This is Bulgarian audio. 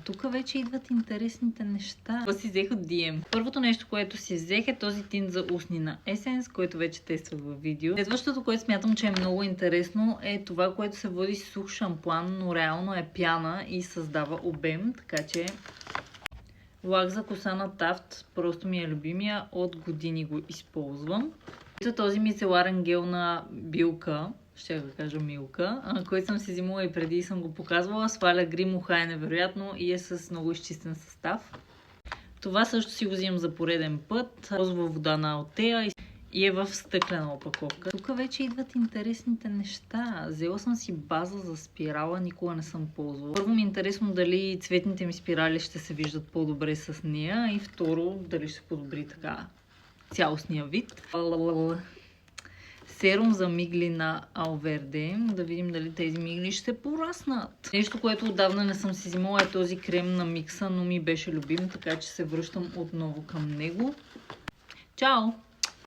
тук вече идват интересните неща. Това си взех от DM. Първото нещо, което си взех е този тинт за устни на Essence, който вече тествах във видео. Следващото, което смятам, че е много интересно, е това, което се води сух шампуан, но реално е пяна и създава обем, така че лак за коса на Taft, просто ми е любимия, от години го използвам. Този мицеларен гел на Билка, ще го кажа Милка, който съм си взимала и преди и съм го показвала. Сваля грим, ухае невероятно и е с много изчистен състав. Това също си го взимам за пореден път. Розова вода на Алтея и е в стъклена опаковка. Тук вече идват интересните неща. Взела съм си база за спирала, никога не съм ползвала. Първо ми е интересно дали цветните ми спирали ще се виждат по-добре с нея и второ дали ще подобри така цялостния вид. Серум за мигли на Алверде. Да видим дали тези мигли ще пораснат. Нещо, което отдавна не съм си взимала е този крем на Микса, но ми беше любим, така че се връщам отново към него. Чао!